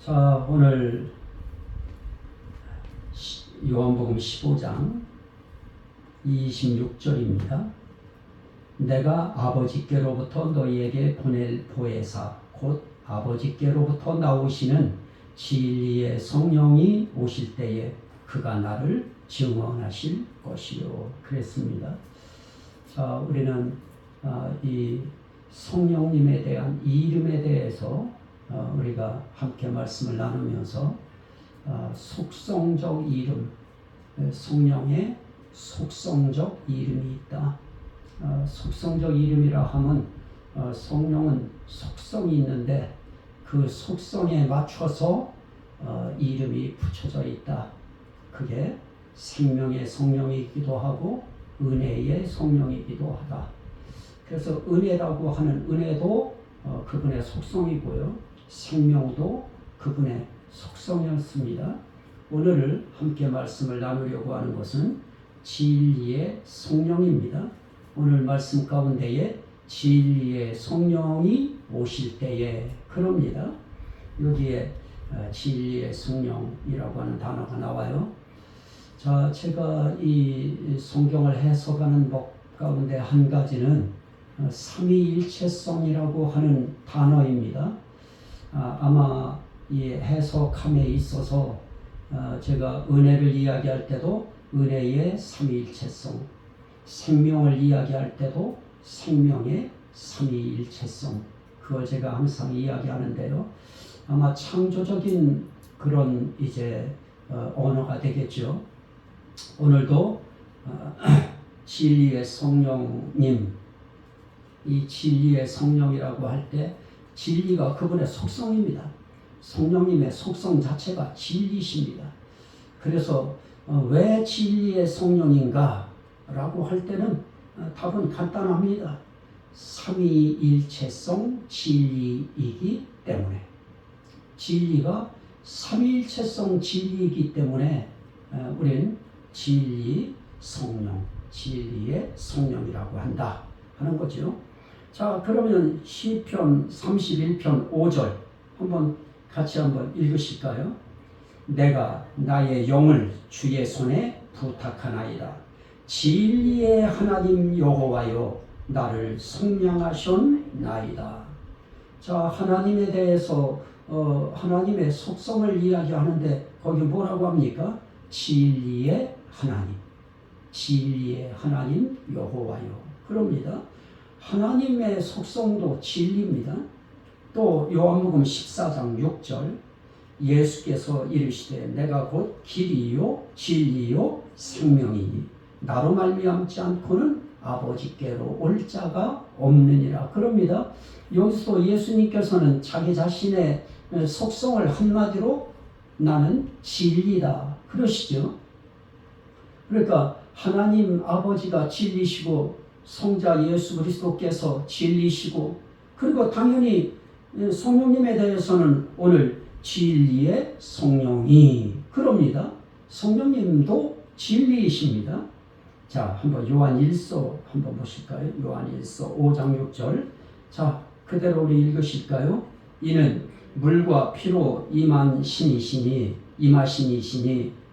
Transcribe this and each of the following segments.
자, 오늘 요한복음 15장 26절입니다. 내가 아버지께로부터 너희에게 보낼 보혜사 곧 아버지께로부터 나오시는 진리의 성령이 오실 때에 그가 나를 증언하실 것이요 그랬습니다. 자, 우리는 이 성령님에 대한 이 이름에 대해서 우리가 함께 말씀을 나누면서 속성적 이름, 성령의 속성적 이름이 있다. 속성적 이름이라 하면 성령은 속성이 있는데 그 속성에 맞춰서 이름이 붙여져 있다. 그게 생명의 성령이기도 하고 은혜의 성령이기도 하다. 그래서 은혜라고 하는 은혜도 그분의 속성이고요. 생명도 그분의 속성이었습니다. 오늘 함께 말씀을 나누려고 하는 것은 진리의 성령입니다. 오늘 말씀 가운데에 진리의 성령이 오실 때에 그럽니다. 여기에 진리의 성령이라고 하는 단어가 나와요. 자, 제가 이 성경을 해석하는 법 가운데 한 가지는 삼위일체성이라고 하는 단어입니다. 아마 이 해석함에 있어서 제가 은혜를 이야기할 때도 은혜의 삼위일체성, 생명을 이야기할 때도 생명의 삼위일체성, 그걸 제가 항상 이야기하는데요. 아마 창조적인 그런 이제 언어가 되겠죠. 오늘도 진리의 성령님, 이 진리의 성령이라고 할 때 진리가 그분의 속성입니다. 성령님의 속성 자체가 진리십니다. 그래서 왜 진리의 성령인가 라고 할 때는 답은 간단합니다. 삼위일체성 진리이기 때문에, 진리가 삼위일체성 진리이기 때문에 우리는 진리 성령, 진리의 성령이라고 한다 하는 거죠. 자, 그러면 시편 31편 5절 같이 한번 읽으실까요? 내가 나의 영을 주의 손에 부탁하나이다. 진리의 하나님 여호와여 나를 속량하셨나이다. 자, 하나님에 대해서 하나님의 속성을 이야기하는데 거기 뭐라고 합니까? 진리의 하나님, 진리의 하나님 여호와여 그럽니다. 하나님의 속성도 진리입니다. 또 요한복음 14장 6절 예수께서 이르시되 내가 곧 길이요 진리요 생명이니 나로 말미암지 않고는 아버지께로 올 자가 없느니라 그럽니다. 여기서 예수님께서는 자기 자신의 속성을 한마디로 나는 진리다 그러시죠. 그러니까 하나님 아버지가 진리시고 성자 예수 그리스도께서 진리시고, 그리고 당연히 성령님에 대해서는 오늘 진리의 성령이 그럽니다. 성령님도 진리이십니다. 자, 한번 요한일서 한번 보실까요? 요한일서 5장 6절. 자, 그대로 우리 읽으실까요? 이는 물과 피로 임하신 이시니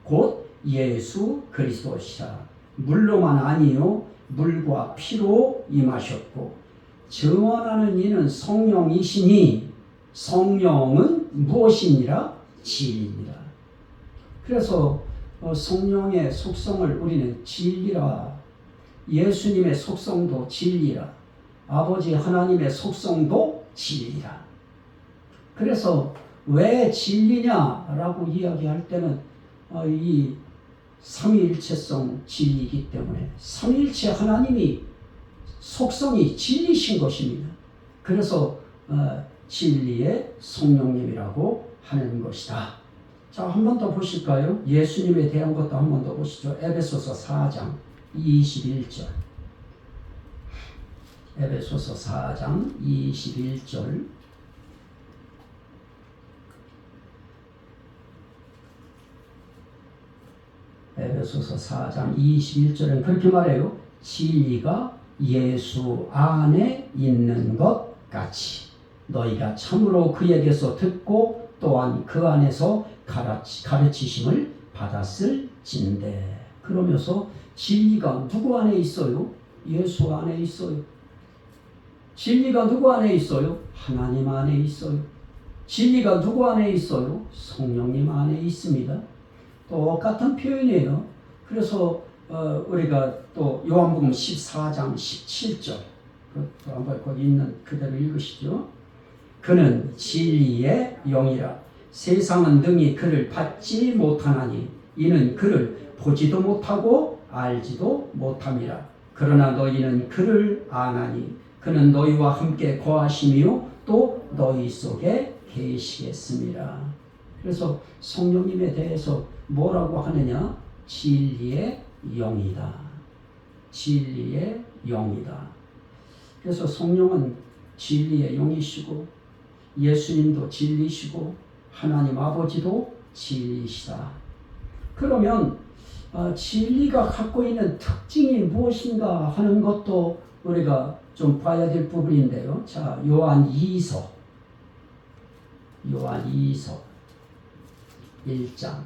곧 예수 그리스도시라. 물로만 아니요 물과 피로 임하셨고 증언하는 이는 성령이시니 성령은 무엇이니라? 진리니라. 그래서 성령의 속성을 우리는 진리라, 예수님의 속성도 진리라, 아버지 하나님의 속성도 진리라. 그래서 왜 진리냐라고 이야기할 때는 이 삼위일체성 진리이기 때문에 삼위일체 하나님이 속성이 진리신 것입니다. 그래서 진리의 성령님이라고 하는 것이다. 자, 한 번 더 보실까요? 예수님에 대한 것도 한 번 더 보시죠. 에베소서 4장 21절. 에베소서 4장 21절. 에베소서 4장 21절은 그렇게 말해요. 진리가 예수 안에 있는 것 같이 너희가 참으로 그에게서 듣고 또한 그 안에서 가르치심을 받았을진대. 그러면서 진리가 누구 안에 있어요? 예수 안에 있어요. 진리가 누구 안에 있어요? 하나님 안에 있어요. 진리가 누구 안에 있어요? 성령님 안에 있습니다. 똑같은 표현이에요. 그래서 우리가 또 요한복음 14장 17절 또 한번 거기 있는 그대로 읽으시죠. 그는 진리의 영이라. 세상은 능히 그를 받지 못하나니 이는 그를 보지도 못하고 알지도 못함이라. 그러나 너희는 그를 아나니 그는 너희와 함께 거하시며 또 너희 속에 계시겠습니다. 그래서 성령님에 대해서 뭐라고 하느냐? 진리의 영이다. 진리의 영이다. 그래서 성령은 진리의 영이시고 예수님도 진리시고 하나님 아버지도 진리시다. 그러면 진리가 갖고 있는 특징이 무엇인가 하는 것도 우리가 좀 봐야 될 부분인데요. 자, 요한 2서 1장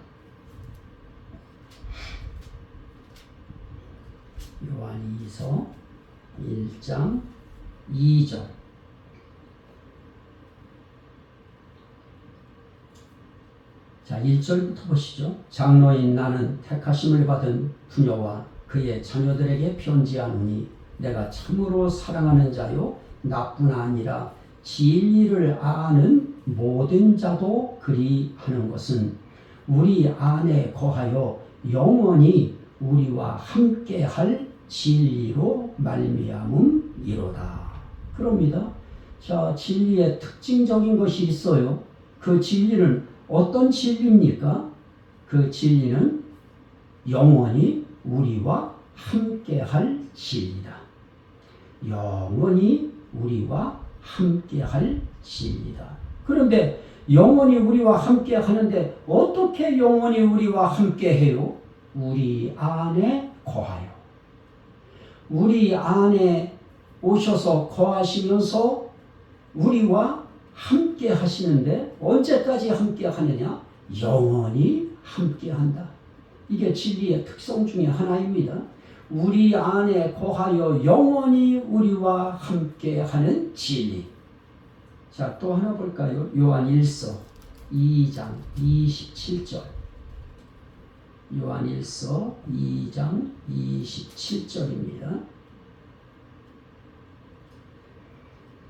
요한 2서 1장 2절. 자, 1절부터 보시죠. 장로인 나는 택하심을 받은 부녀와 그의 자녀들에게 편지하노니 내가 참으로 사랑하는 자요 나뿐 아니라 진리를 아는 모든 자도 그리하는 것은 우리 안에 거하여 영원히 우리와 함께할 진리로 말미암음이로다. 그럽니다. 자, 진리의 특징적인 것이 있어요. 그 진리는 어떤 진리입니까? 그 진리는 영원히 우리와 함께할 진리다. 영원히 우리와 함께할 진리다. 그런데 영원히 우리와 함께 하는데 어떻게 영원히 우리와 함께 해요? 우리 안에 거하여. 우리 안에 오셔서 거하시면서 우리와 함께 하시는데 언제까지 함께 하느냐? 영원히 함께 한다. 이게 진리의 특성 중에 하나입니다. 우리 안에 거하여 영원히 우리와 함께 하는 진리. 자, 또 하나 볼까요? 요한 1서 2장 27절. 요한 1서 2장 27절입니다.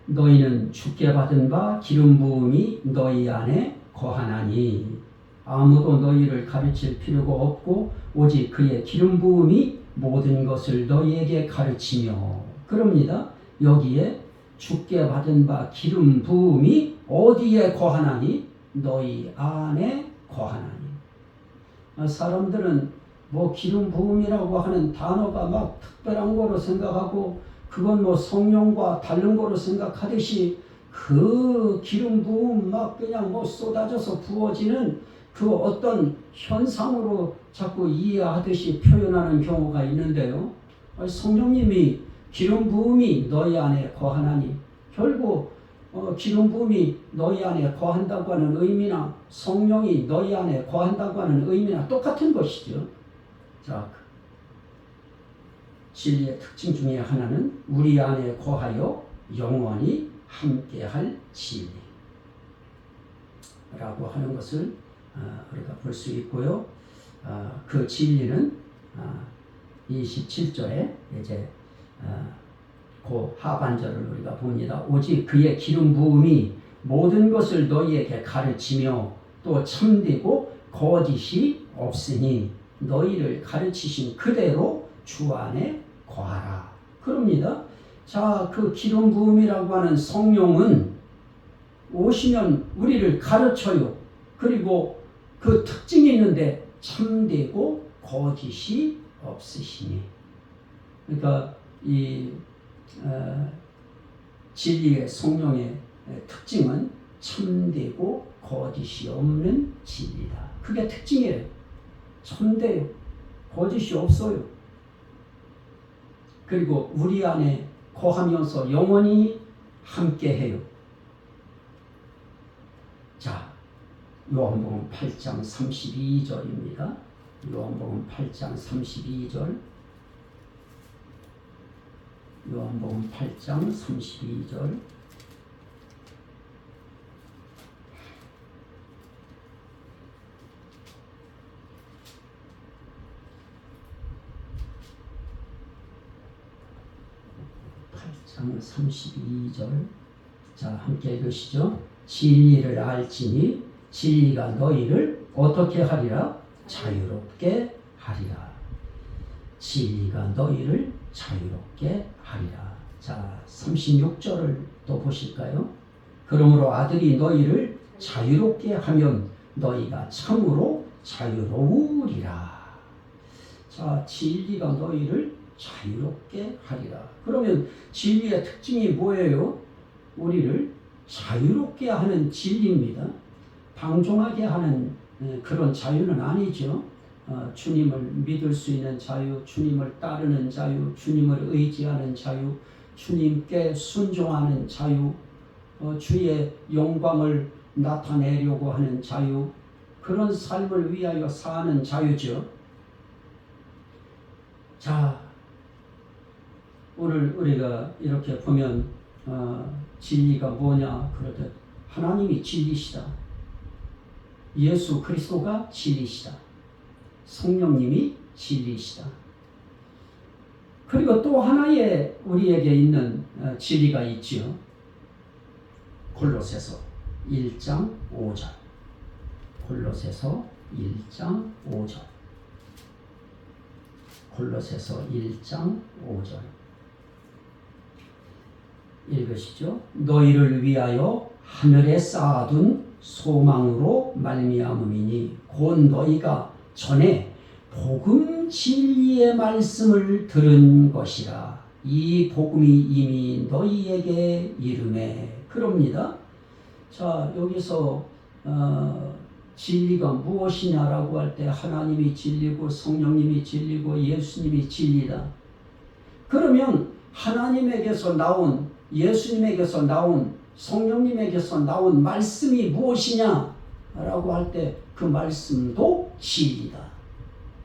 너희는 주께 받은 바 기름 부음이 너희 안에 거하나니 아무도 너희를 가르칠 필요가 없고 오직 그의 기름 부음이 모든 것을 너희에게 가르치며. 그럽니다. 여기에 주께 받은 바 기름 부음이 어디에 거하나니? 너희 안에 거하나니. 사람들은 뭐 기름 부음이라고 하는 단어가 막 특별한 거로 생각하고 그건 뭐 성령과 다른 거로 생각하듯이 그 기름 부음 막 그냥 뭐 쏟아져서 부어지는 그 어떤 현상으로 자꾸 이해하듯이 표현하는 경우가 있는데요. 성령님이 기름 부음이 너희 안에 거하나니 결국 기름 부음이 너희 안에 거한다고 하는 의미나 성령이 너희 안에 거한다고 하는 의미나 똑같은 것이죠. 자, 진리의 특징 중에 하나는 우리 안에 거하여 영원히 함께할 진리라고 하는 것을 우리가 볼 수 있고요. 그 진리는 27절에 이제 그 하반절을 우리가 봅니다. 오직 그의 기름 부음이 모든 것을 너희에게 가르치며 또 참되고 거짓이 없으니 너희를 가르치신 그대로 주 안에 거하라. 그럽니다. 자, 그 기름 부음이라고 하는 성령은 오시면 우리를 가르쳐요. 그리고 그 특징이 있는데 참되고 거짓이 없으시니. 그러니까 이 진리의 성령의 특징은 참되고 거짓이 없는 진리다. 그게 특징이에요. 참돼요. 거짓이 없어요. 그리고 우리 안에 거하면서 영원히 함께해요. 자, 요한복음 8장 32절입니다. 요한복음 8장 32절. 요한복음 8장 32절. 장 32절. 자, 함께 읽으시죠. 진리를 알지니 진리가 너희를 어떻게 하리라? 자유롭게 하리라. 진리가 너희를 자유롭게 하리라. 자, 36절을 또 보실까요? 그러므로 아들이 너희를 자유롭게 하면 너희가 참으로 자유로우리라. 자, 진리가 너희를 자유롭게 하리라. 그러면 진리의 특징이 뭐예요? 우리를 자유롭게 하는 진리입니다. 방종하게 하는 그런 자유는 아니죠. 주님을 믿을 수 있는 자유, 주님을 따르는 자유, 주님을 의지하는 자유, 주님께 순종하는 자유, 주의 영광을 나타내려고 하는 자유, 그런 삶을 위하여 사는 자유죠. 자, 오늘 우리가 이렇게 보면 진리가 뭐냐 그러듯 하나님이 진리시다. 예수 그리스도가 진리시다. 성령님이 진리시다. 그리고 또 하나의 우리에게 있는 진리가 있지요. 골로새서 1장 5절. 골로새서 1장 5절. 골로새서 1장 5절. 읽으시죠. 너희를 위하여 하늘에 쌓아둔 소망으로 말미암음이니 곧 너희가 전에 복음 진리의 말씀을 들은 것이라. 이 복음이 이미 너희에게 이르매. 그럽니다. 자, 여기서 진리가 무엇이냐라고 할 때 하나님이 진리고 성령님이 진리고 예수님이 진리다. 그러면 하나님에게서 나온, 예수님에게서 나온, 성령님에게서 나온 말씀이 무엇이냐라고 할 때 그 말씀도 진리다.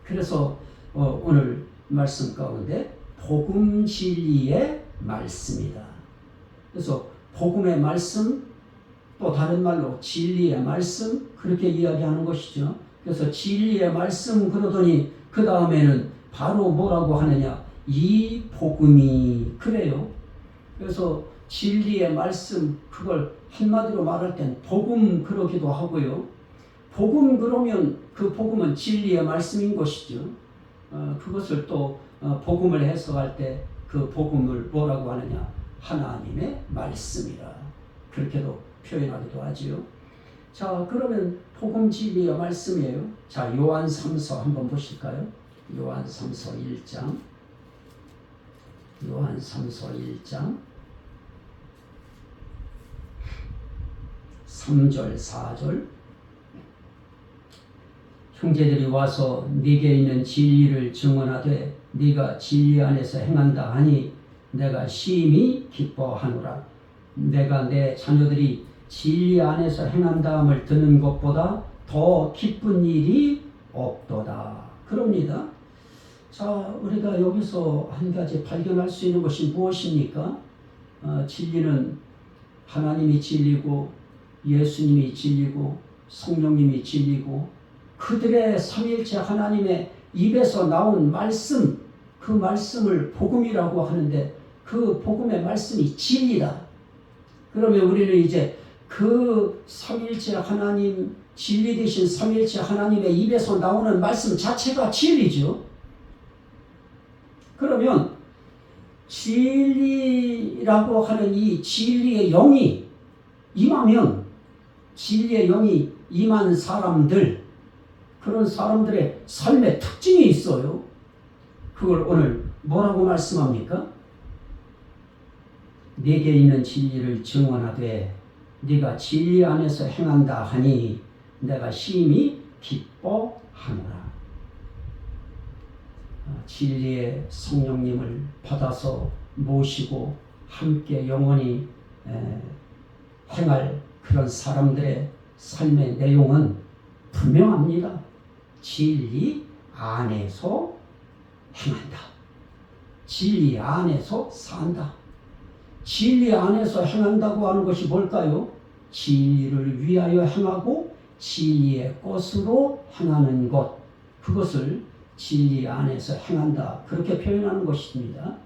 그래서 오늘 말씀 가운데 복음 진리의 말씀이다. 그래서 복음의 말씀, 또 다른 말로 진리의 말씀, 그렇게 이야기하는 것이죠. 그래서 진리의 말씀 그러더니 그 다음에는 바로 뭐라고 하느냐, 이 복음이. 그래요. 그래서 진리의 말씀, 그걸 한마디로 말할 땐 복음 그러기도 하고요. 복음 그러면 그 복음은 진리의 말씀인 것이죠. 그것을 또 복음을 해석할 때 그 복음을 뭐라고 하느냐, 하나님의 말씀이라 그렇게도 표현하기도 하지요. 자, 그러면 복음 진리의 말씀이에요. 자, 요한 3서 한번 보실까요? 요한 3서 1장. 요한 3서 1장 3절 4절. 형제들이 와서 네게 있는 진리를 증언하되 네가 진리 안에서 행한다 하니 내가 심히 기뻐하노라. 내가 내 자녀들이 진리 안에서 행한다함을 듣는 것보다 더 기쁜 일이 없도다. 그럽니다. 자, 우리가 여기서 한 가지 발견할 수 있는 것이 무엇입니까? 진리는 하나님이 진리고 예수님이 진리고 성령님이 진리고 그들의 삼위일체 하나님의 입에서 나온 말씀, 그 말씀을 복음이라고 하는데 그 복음의 말씀이 진리다. 그러면 우리는 이제 그 삼위일체 하나님, 진리 되신 삼위일체 하나님의 입에서 나오는 말씀 자체가 진리죠. 그러면 진리라고 하는 이 진리의 영이 임하면, 진리의 영이 임한 사람들, 그런 사람들의 삶의 특징이 있어요. 그걸 오늘 뭐라고 말씀합니까? 네게 있는 진리를 증언하되 네가 진리 안에서 행한다 하니 내가 심히 기뻐하노라. 진리의 성령님을 받아서 모시고 함께 영원히 행할 그런 사람들의 삶의 내용은 분명합니다. 진리 안에서 행한다. 진리 안에서 산다. 진리 안에서 행한다고 하는 것이 뭘까요? 진리를 위하여 행하고 진리의 것으로 행하는 것, 그것을 진리 안에서 행한다, 그렇게 표현하는 것입니다.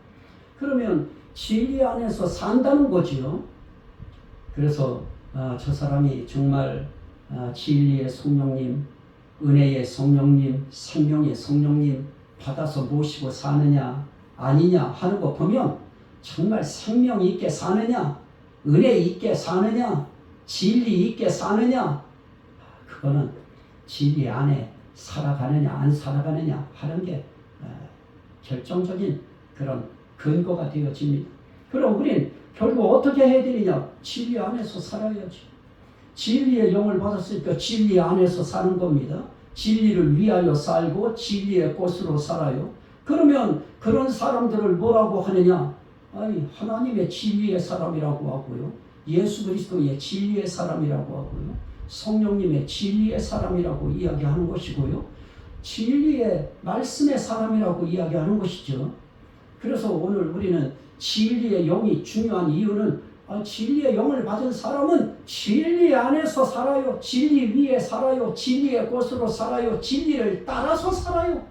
그러면 진리 안에서 산다는 거지요. 그래서 저 사람이 정말 진리의 성령님, 은혜의 성령님, 생명의 성령님 받아서 모시고 사느냐 아니냐 하는 거 보면 정말 생명 있게 사느냐, 은혜 있게 사느냐, 진리 있게 사느냐, 그거는 진리 안에 살아가느냐 안 살아가느냐 하는 게 결정적인 그런 근거가 되어집니다. 그럼 우린 결국 어떻게 해야 되느냐? 진리 안에서 살아야지. 진리의 영을 받았으니까 진리 안에서 사는 겁니다. 진리를 위하여 살고 진리의 꽃으로 살아요. 그러면 그런 사람들을 뭐라고 하느냐? 아니, 하나님의 진리의 사람이라고 하고요. 예수 그리스도의 진리의 사람이라고 하고요. 성령님의 진리의 사람이라고 이야기하는 것이고요. 진리의 말씀의 사람이라고 이야기하는 것이죠. 그래서 오늘 우리는 진리의 영이 중요한 이유는 진리의 영을 받은 사람은 진리 안에서 살아요. 진리 위에 살아요. 진리의 곳으로 살아요. 진리를 따라서 살아요.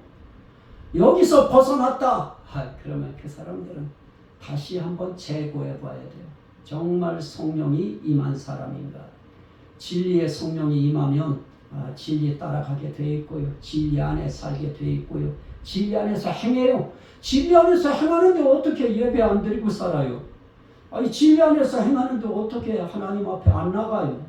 여기서 벗어났다. 그러면 그 사람들은 다시 한번 재고해 봐야 돼요. 정말 성령이 임한 사람인가. 진리의 성령이 임하면 진리 따라가게 돼 있고요. 진리 안에 살게 돼 있고요. 진리 안에서 행해요. 진리 안에서 행하는데 어떻게 예배 안 드리고 살아요? 아니, 진리 안에서 행하는데 어떻게 하나님 앞에 안 나가요?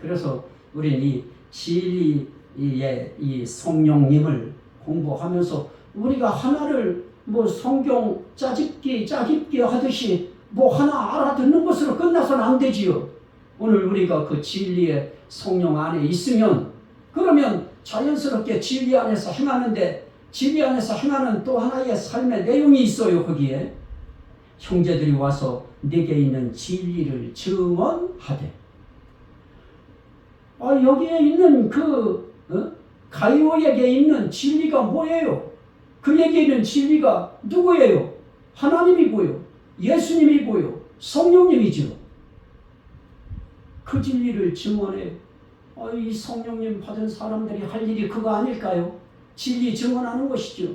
그래서 우리는 이 진리의 이 성령님을 공부하면서 우리가 하나를 성경 짜깁기 하듯이 하나 알아듣는 것으로 끝나서는 안 되지요. 오늘 우리가 그 진리의 성령 안에 있으면 그러면 자연스럽게 진리 안에서 행하는데 진리 안에서 행하는 또 하나의 삶의 내용이 있어요. 거기에 형제들이 와서 내게 있는 진리를 증언하되 여기에 있는 가이오에게 있는 진리가 뭐예요? 그에게 있는 진리가 누구예요? 하나님이고요. 예수님이고요. 성령님이죠. 그 진리를 증언해요. 이 성령님 받은 사람들이 할 일이 그거 아닐까요? 진리 증언하는 것이죠.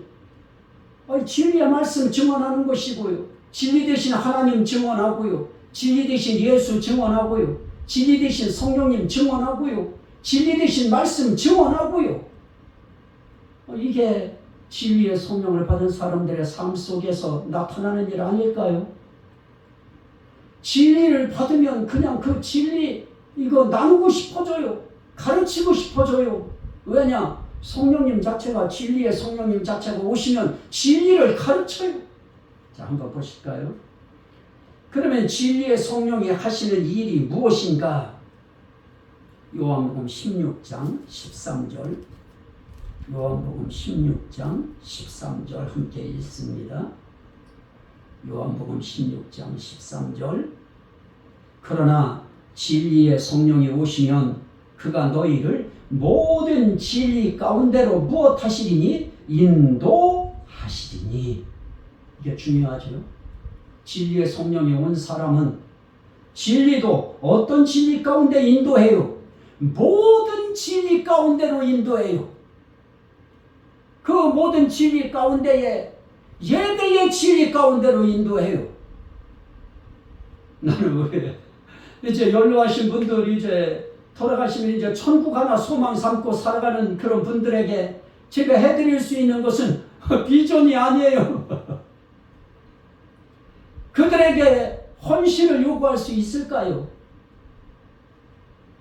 진리의 말씀 증언하는 것이고요. 진리 대신 하나님 증언하고요. 진리 대신 예수 증언하고요. 진리 대신 성령님 증언하고요. 진리 대신 말씀 증언하고요. 이게 진리의 성령을 받은 사람들의 삶 속에서 나타나는 일 아닐까요? 진리를 받으면 그냥 그 진리 이거 나누고 싶어져요. 가르치고 싶어져요. 왜냐? 성령님 자체가 진리의 성령님 자체가 오시면 진리를 가르쳐요. 자, 한번 보실까요? 그러면 진리의 성령이 하시는 일이 무엇인가? 요한복음 16장 13절 요한복음 16장 13절 함께 읽습니다. 요한복음 16장 13절 그러나 진리의 성령이 오시면 그가 너희를 모든 진리 가운데로 무엇하시리니? 인도하시리니. 이게 중요하죠. 진리의 성령이 온 사람은 진리도 어떤 진리 가운데 인도해요? 모든 진리 가운데로 인도해요. 그 모든 진리 가운데에 예배의 진리 가운데로 인도해요. 나는 왜 이제 연로하신 분들이 이제 돌아가시면 이제 천국 하나 소망 삼고 살아가는 그런 분들에게 제가 해드릴 수 있는 것은 비전이 아니에요. 그들에게 헌신을 요구할 수 있을까요?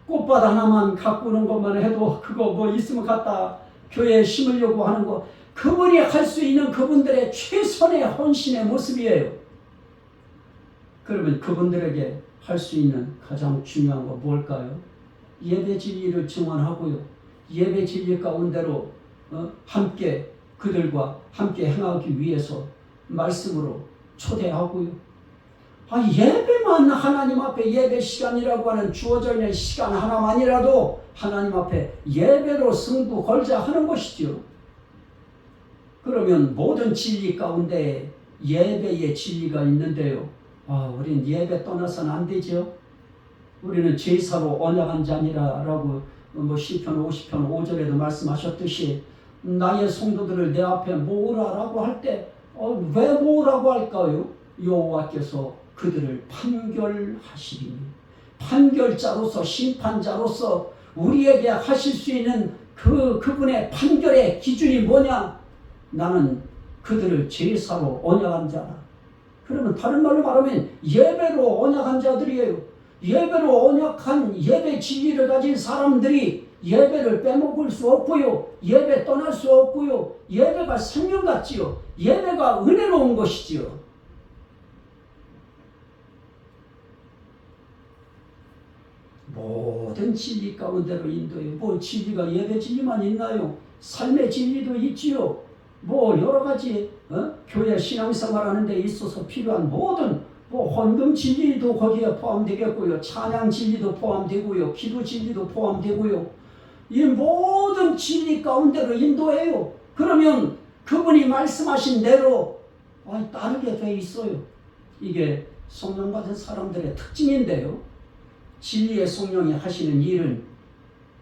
꽃밭 하나만 가꾸는 것만 해도 그거 있으면 갖다 교회에 심으려고 하는 거, 그분이 할 수 있는 그분들의 최선의 헌신의 모습이에요. 그러면 그분들에게 할 수 있는 가장 중요한 거 뭘까요? 예배 진리를 증언하고요. 예배 진리 가운데로 함께 그들과 함께 행하기 위해서 말씀으로 초대하고요. 예배만 조그만 하나님 앞에 예배 시간이라고 하는 주어져 있는 시간 하나만이라도 하나님 앞에 예배로 승부 걸자 하는 것이죠. 그러면 모든 진리 가운데 예배의 진리가 있는데요. 우린 예배 떠나서는 안 되죠. 우리는 제사로 언약한 자니라라고 시편 50편 5절에도 말씀하셨듯이 나의 성도들을 내 앞에 모으라라고 할 때 왜 모으라고 할까요? 여호와께서 그들을 판결하시리니, 판결자로서 심판자로서 우리에게 하실 수 있는 그분의 판결의 기준이 뭐냐? 나는 그들을 제사로 언약한 자라. 그러면 다른 말로 말하면 예배로 언약한 자들이에요. 예배로 언약한 예배 진리를 가진 사람들이 예배를 빼먹을 수 없고요. 예배 떠날 수 없고요. 예배가 생명 같지요. 예배가 은혜로운 것이지요. 모든 진리 가운데로 인도해요. 진리가 예배 진리만 있나요? 삶의 진리도 있지요. 여러 가지 교회 신앙생활 하는 데 있어서 필요한 모든 헌금 진리도 거기에 포함되겠고요. 찬양 진리도 포함되고요. 기도 진리도 포함되고요. 이 모든 진리 가운데로 인도해요. 그러면 그분이 말씀하신 대로 따르게 돼 있어요. 이게 성령 받은 사람들의 특징인데요. 진리의 성령이 하시는 일은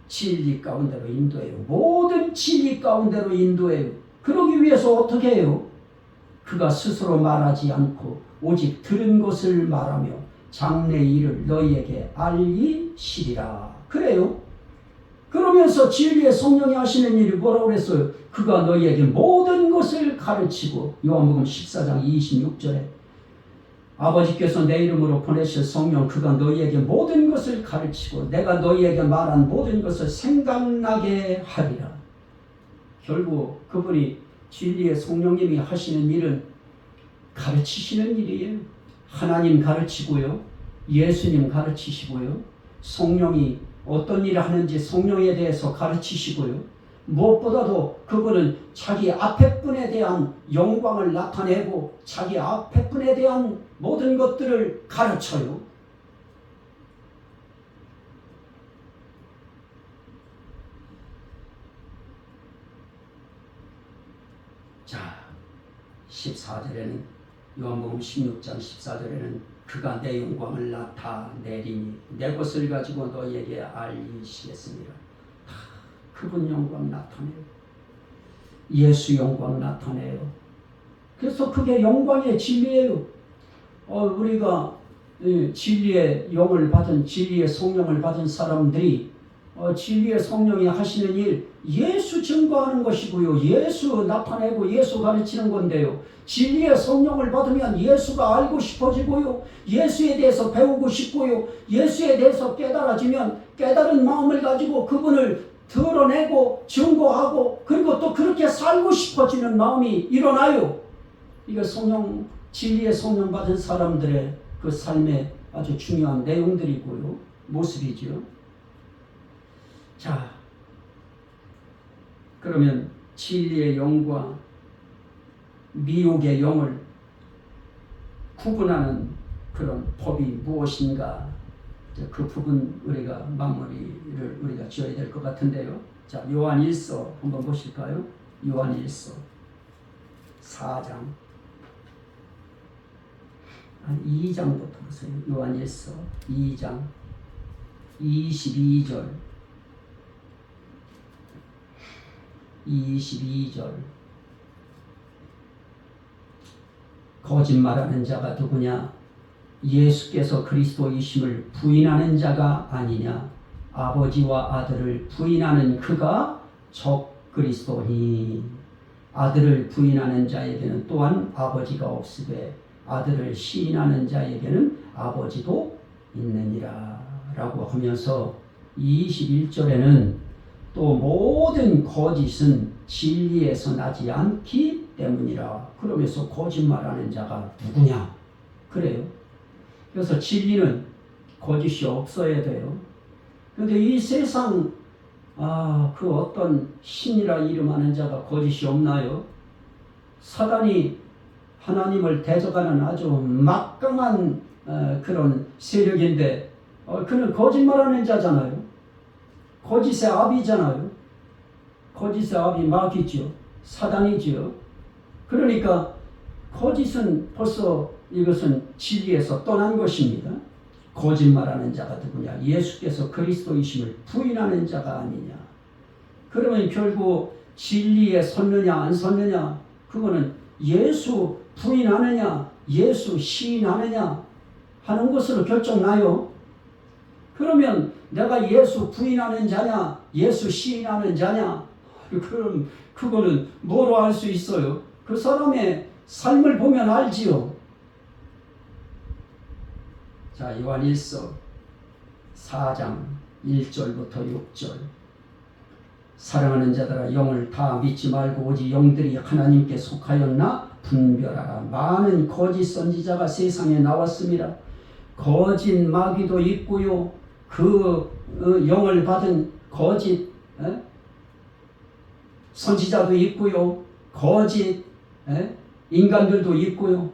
진리 가운데로 인도해요. 모든 진리 가운데로 인도해요. 그러기 위해서 어떻게 해요? 그가 스스로 말하지 않고 오직 들은 것을 말하며 장래 일을 너희에게 알리시리라. 그래요. 그러면서 진리의 성령이 하시는 일이 뭐라고 그랬어요? 그가 너희에게 모든 것을 가르치고, 요한복음 14장 26절에 아버지께서 내 이름으로 보내실 성령, 그가 너희에게 모든 것을 가르치고 내가 너희에게 말한 모든 것을 생각나게 하리라. 결국 그분이 진리의 성령님이 하시는 일은 가르치시는 일이에요. 하나님 가르치고요. 예수님 가르치시고요. 성령이 어떤 일을 하는지 성령에 대해서 가르치시고요. 무엇보다도 그분은 자기 앞에 분에 대한 영광을 나타내고 자기 앞에 분에 대한 모든 것들을 가르쳐요. 자, 14절에는 요한복음 16장 14절에는 그가 내 영광을 나타내리니 내 것을 가지고 너희에게 알리시겠습니다. 그분 영광 나타내요. 예수 영광 나타내요. 그래서 그게 영광의 진리예요. 우리가 진리의 영을 받은, 진리의 성령을 받은 사람들이 진리의 성령이 하시는 일, 예수 증거하는 것이고요. 예수 나타내고 예수 가르치는 건데요. 진리의 성령을 받으면 예수가 알고 싶어지고요. 예수에 대해서 배우고 싶고요. 예수에 대해서 깨달아지면 깨달은 마음을 가지고 그분을 드러내고 증거하고 그리고 또 그렇게 살고 싶어지는 마음이 일어나요. 이게 진리의 성령 받은 사람들의 그 삶의 아주 중요한 내용들이고요. 모습이죠. 자, 그러면 진리의 영과 미혹의 영을 구분하는 그런 법이 무엇인가? 그 부분 우리가 마무리를 우리가 지어야 될 것 같은데요. 자, 요한 1서 한번 보실까요? 요한 1서 4장 한 2장부터 보세요. 요한 1서 2장 22절 22절 거짓말하는 자가 누구냐? 예수께서 그리스도이심을 부인하는 자가 아니냐? 아버지와 아들을 부인하는 그가 적 그리스도니 아들을 부인하는 자에게는 또한 아버지가 없으되 아들을 시인하는 자에게는 아버지도 있느니라 라고 하면서 21절에는 또 모든 거짓은 진리에서 나지 않기 때문이라. 그러면서 거짓말하는 자가 누구냐? 그래요. 그래서 진리는 거짓이 없어야 돼요. 그런데 이 세상 그 어떤 신이라 이름하는 자가 거짓이 없나요? 사단이 하나님을 대적하는 아주 막강한 그런 세력인데 그는 거짓말하는 자잖아요. 거짓의 아비잖아요. 거짓의 아비 마귀죠. 사단이죠. 그러니까 거짓은 벌써 이것은 진리에서 떠난 것입니다. 거짓말하는 자가 누구냐? 예수께서 그리스도이심을 부인하는 자가 아니냐? 그러면 결국 진리에 섰느냐 안 섰느냐? 그거는 예수 부인하느냐 예수 시인하느냐 하는 것으로 결정나요. 그러면 내가 예수 부인하는 자냐 예수 시인하는 자냐? 그럼 그거는 뭐로 알 수 있어요? 그 사람의 삶을 보면 알지요. 자, 요한일서 4장 1절부터 6절. 사랑하는 자들아 영을 다 믿지 말고 오직 영들이 하나님께 속하였나 분별하라. 많은 거짓 선지자가 세상에 나왔습니다. 거짓 마귀도 있고요. 그 영을 받은 거짓 선지자도 있고요. 거짓 인간들도 있고요.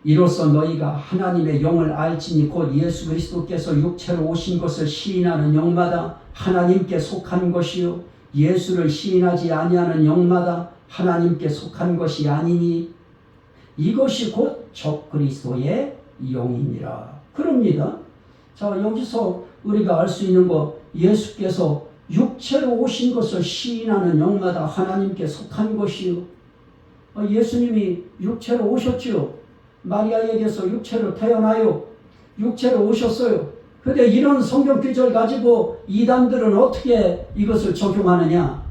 이로써 너희가 하나님의 영을 알지니 곧 예수 그리스도께서 육체로 오신 것을 시인하는 영마다 하나님께 속한 것이요 예수를 시인하지 아니하는 영마다 하나님께 속한 것이 아니니 이것이 곧 적그리스도의 영이니라. 그럽니다. 자, 여기서 우리가 알 수 있는 것, 예수께서 육체로 오신 것을 시인하는 영마다 하나님께 속한 것이요. 예수님이 육체로 오셨지요. 마리아에게서 육체로 태어나요. 육체로 오셨어요. 그런데 이런 성경 구절 가지고 이단들은 어떻게 이것을 적용하느냐?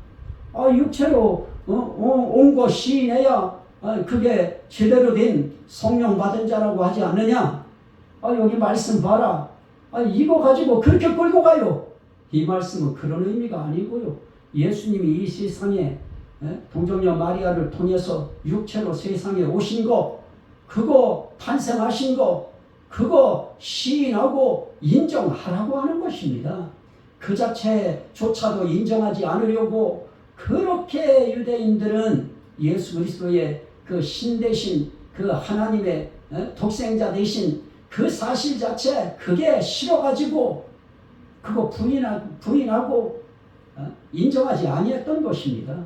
육체로 온 거 시인해야 그게 제대로 된 성령 받은 자라고 하지 않느냐? 여기 말씀 봐라. 이거 가지고 그렇게 끌고 가요. 이 말씀은 그런 의미가 아니고요. 예수님이 이 세상에 동정녀 마리아를 통해서 육체로 세상에 오신 거, 그거 탄생하신 거, 그거 시인하고 인정하라고 하는 것입니다. 그 자체조차도 인정하지 않으려고 그렇게 유대인들은 예수 그리스도의 그 신 대신 그 하나님의 독생자 대신 그 사실 자체 그게 싫어가지고 그거 부인하고 인정하지 아니했던 것입니다.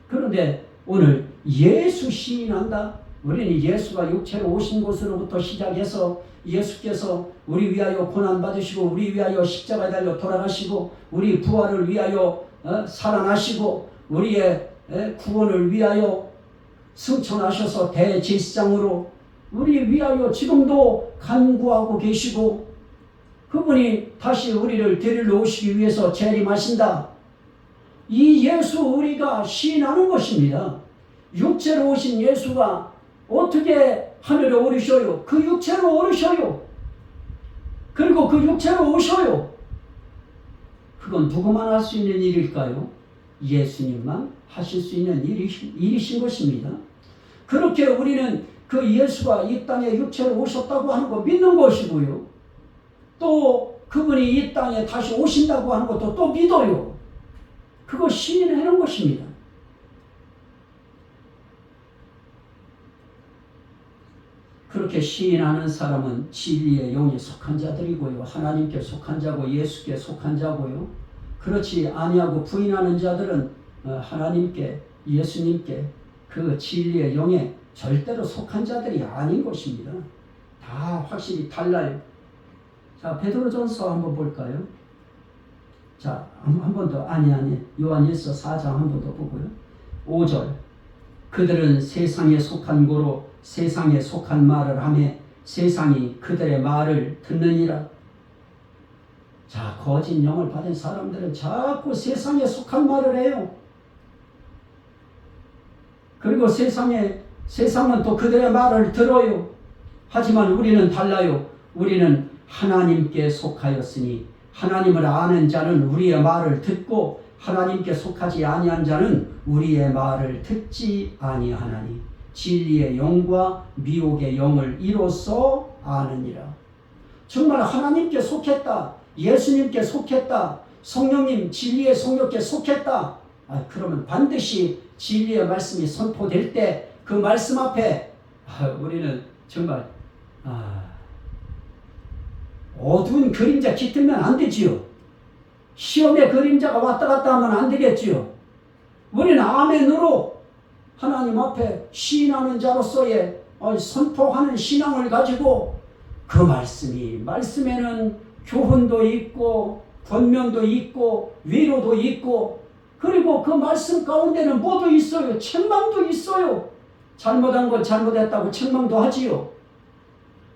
그런데 오늘 예수 시인한다. 우리는 예수가 육체로 오신 것으로부터 시작해서 예수께서 우리 위하여 고난받으시고 우리 위하여 십자가에 달려 돌아가시고 우리 부활을 위하여 살아나시고 우리의 구원을 위하여 승천하셔서 대제사장으로 우리 위하여 지금도 간구하고 계시고 그분이 다시 우리를 데리러 오시기 위해서 재림하신다. 이 예수 우리가 시인하는 것입니다. 육체로 오신 예수가 어떻게 하늘에 오르셔요? 그 육체로 오르셔요. 그리고 그 육체로 오셔요. 그건 누구만 할 수 있는 일일까요? 예수님만 하실 수 있는 일이신 것입니다. 그렇게 우리는 그 예수가 이 땅에 육체로 오셨다고 하는 거 믿는 것이고요. 또 그분이 이 땅에 다시 오신다고 하는 것도 또 믿어요. 그거 시인하는 것입니다. 그렇게 시인하는 사람은 진리의 영에 속한 자들이고요. 하나님께 속한 자고 예수께 속한 자고요. 그렇지 아니하고 부인하는 자들은 하나님께 예수님께 그 진리의 영에 절대로 속한 자들이 아닌 것입니다. 다 확실히 달라요. 자, 베드로전서 한번 볼까요? 자, 한 번 더. 아니. 요한일서 4장 한 번 더 보고요. 5절. 그들은 세상에 속한 고로 세상에 속한 말을 하며 세상이 그들의 말을 듣느니라. 자, 거짓 영을 받은 사람들은 자꾸 세상에 속한 말을 해요. 그리고 세상은 또 그들의 말을 들어요. 하지만 우리는 달라요. 우리는 하나님께 속하였으니 하나님을 아는 자는 우리의 말을 듣고 하나님께 속하지 아니한 자는 우리의 말을 듣지 아니하나니 진리의 영과 미혹의 영을 이로써 아느니라. 정말 하나님께 속했다. 예수님께 속했다. 성령님 진리의 성령께 속했다. 그러면 반드시 진리의 말씀이 선포될 때 그 말씀 앞에 우리는 정말 어두운 그림자 깃들면 안 되지요. 시험의 그림자가 왔다 갔다 하면 안 되겠지요. 우리는 아멘으로 하나님 앞에 시인하는 자로서의 선포하는 신앙을 가지고 그 말씀에는 교훈도 있고 권면도 있고 위로도 있고 그리고 그 말씀 가운데는 뭐도 있어요. 책망도 있어요. 잘못한 건 잘못했다고 책망도 하지요.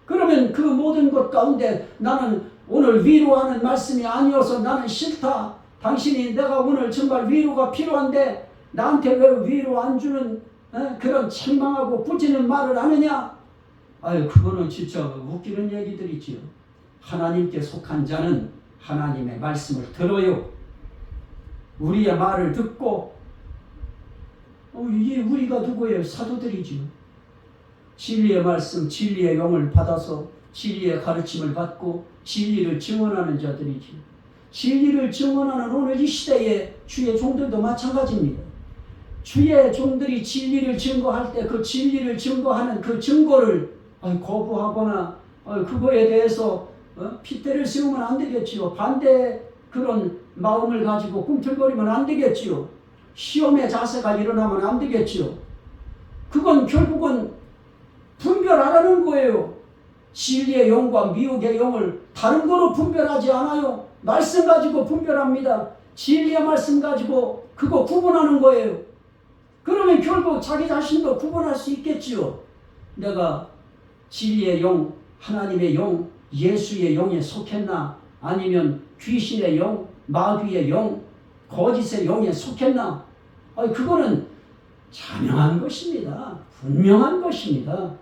그러면 그 모든 것 가운데 나는 오늘 위로하는 말씀이 아니어서 나는 싫다. 당신이 내가 오늘 정말 위로가 필요한데 나한테 왜 위로 안 주는 그런 책망하고 꾸짖는 말을 하느냐? 그거는 진짜 웃기는 얘기들이지요. 하나님께 속한 자는 하나님의 말씀을 들어요. 우리의 말을 듣고 이게 우리가 누구예요? 사도들이지요. 진리의 말씀, 진리의 영을 받아서 진리의 가르침을 받고 진리를 증언하는 자들이지요. 진리를 증언하는 오늘 이 시대의 주의 종들도 마찬가지입니다. 주의 종들이 진리를 증거할 때 그 진리를 증거하는 그 증거를 거부하거나 그거에 대해서 핏대를 세우면 안 되겠지요. 반대 그런 마음을 가지고 꿈틀거리면 안 되겠지요. 시험의 자세가 일어나면 안 되겠지요. 그건 결국은 분별하라는 거예요. 진리의 영과 미혹의 영을 다른 거로 분별하지 않아요. 말씀 가지고 분별합니다. 진리의 말씀 가지고 그거 구분하는 거예요. 그러면 결국 자기 자신도 구분할 수 있겠지요. 내가 진리의 영, 하나님의 영, 예수의 영에 속했나 아니면 귀신의 영, 마귀의 영, 거짓의 영에 속했나? 그거는 자명한 것입니다. 분명한 것입니다.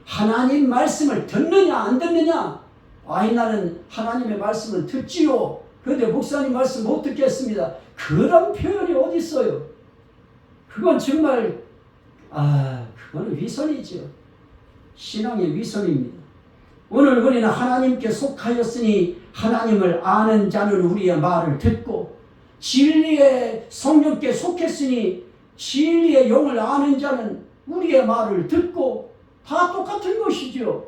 하나님 말씀을 듣느냐 안 듣느냐? 나는 하나님의 말씀을 듣지요. 그런데 목사님 말씀 못 듣겠습니다. 그런 표현이 어디 있어요? 그건 정말 그거는 위선이지요. 신앙의 위선입니다. 오늘 우리는 하나님께 속하였으니 하나님을 아는 자는 우리의 말을 듣고 진리의 성령께 속했으니 진리의 영을 아는 자는 우리의 말을 듣고 다 똑같은 것이죠.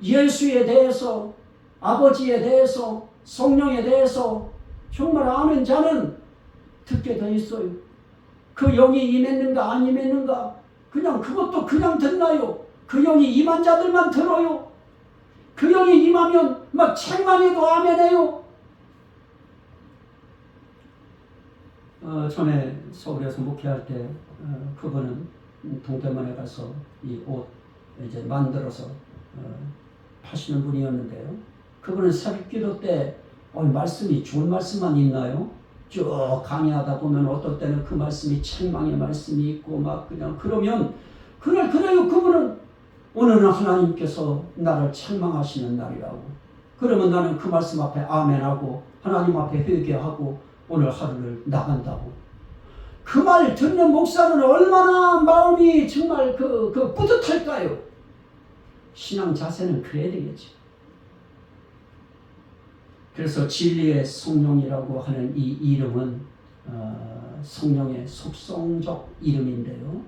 예수에 대해서 아버지에 대해서 성령에 대해서 정말 아는 자는 듣게 돼 있어요. 그 영이 임했는가 안 임했는가 그냥 그것도 그냥 듣나요? 그 영이 임한 자들만 들어요. 그 영이 임하면 막 책망해도 아멘해요. 전에 서울에서 목회할 때 그분은 동대문에 가서 이 옷 이제 만들어서 파시는 분이었는데요. 그분은 새벽기도 때 말씀이 좋은 말씀만 있나요? 쭉 강의하다 보면 어떨 때는 그 말씀이 책망의 말씀이 있고 막 그냥 그러면 그래요. 그분은 오늘은 하나님께서 나를 책망하시는 날이라고. 그러면 나는 그 말씀 앞에 아멘하고 하나님 앞에 회개하고 오늘 하루를 나간다고. 그 말 듣는 목사는 얼마나 마음이 정말 그 뿌듯할까요? 신앙 자세는 그래야 되겠죠. 그래서 진리의 성령이라고 하는 이 이름은 성령의 속성적 이름인데요.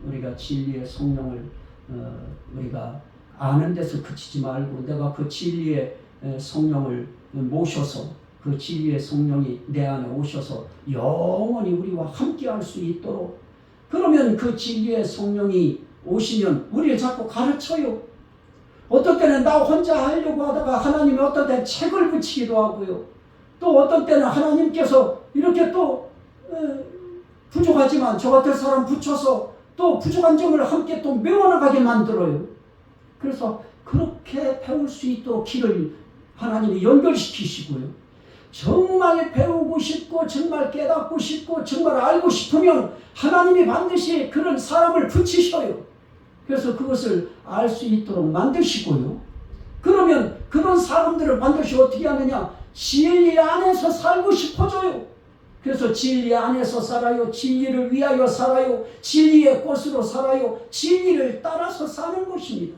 우리가 진리의 성령을 우리가 아는 데서 그치지 말고 내가 그 진리의 성령을 모셔서 그 진리의 성령이 내 안에 오셔서 영원히 우리와 함께 할 수 있도록 그러면 그 진리의 성령이 오시면 우리를 자꾸 가르쳐요. 어떤 때는 나 혼자 하려고 하다가 하나님이 어떤 때는 책을 붙이기도 하고요. 또 어떤 때는 하나님께서 이렇게 또 부족하지만 저 같은 사람 붙여서 또 부족한 점을 함께 또 메워나가게 만들어요. 그래서 그렇게 배울 수 있도록 길을 하나님이 연결시키시고요. 정말 배우고 싶고 정말 깨닫고 싶고 정말 알고 싶으면 하나님이 반드시 그런 사람을 붙이셔요. 그래서 그것을 알 수 있도록 만드시고요. 그러면 그런 사람들을 반드시 어떻게 하느냐? 진리 안에서 살고 싶어져요. 그래서 진리 안에서 살아요. 진리를 위하여 살아요. 진리의 꽃으로 살아요. 진리를 따라서 사는 것입니다.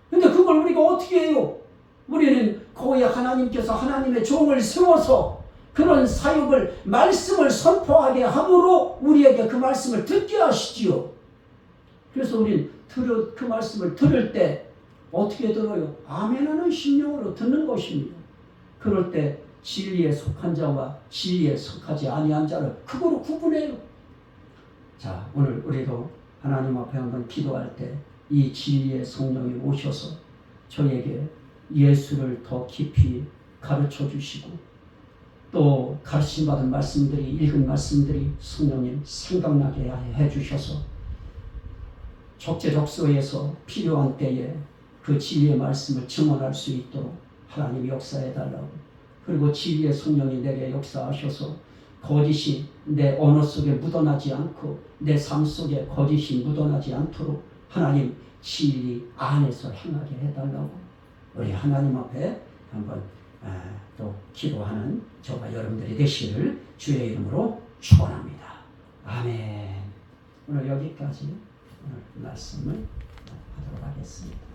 근데 그걸 우리가 어떻게 해요? 우리는 거기에 하나님께서 하나님의 종을 세워서 그런 사역을 말씀을 선포하게 함으로 우리에게 그 말씀을 듣게 하시지요. 그래서 우리는 그 말씀을 들을 때 어떻게 들어요? 아멘하는 심령으로 듣는 것입니다. 그럴 때 진리에 속한 자와 진리에 속하지 아니한 자를 그거로 구분해요. 자, 오늘 우리도 하나님 앞에 한번 기도할 때 이 진리의 성령이 오셔서 저에게 예수를 더 깊이 가르쳐 주시고 또 가르침받은 말씀들이 읽은 말씀들이 성령님 생각나게 해 주셔서 적재적소에서 필요한 때에 그 진리의 말씀을 증언할 수 있도록 하나님이 역사해 달라고. 그리고 진리의 성령이 내게 역사하셔서 거짓이 내 언어 속에 묻어나지 않고 내 삶 속에 거짓이 묻어나지 않도록 하나님 진리 안에서 행하게 해달라고 우리 하나님 앞에 한번 또 기도하는 저와 여러분들이 되시기를 주의 이름으로 축원합니다. 아멘. 오늘 여기까지 오늘 말씀을 하도록 하겠습니다.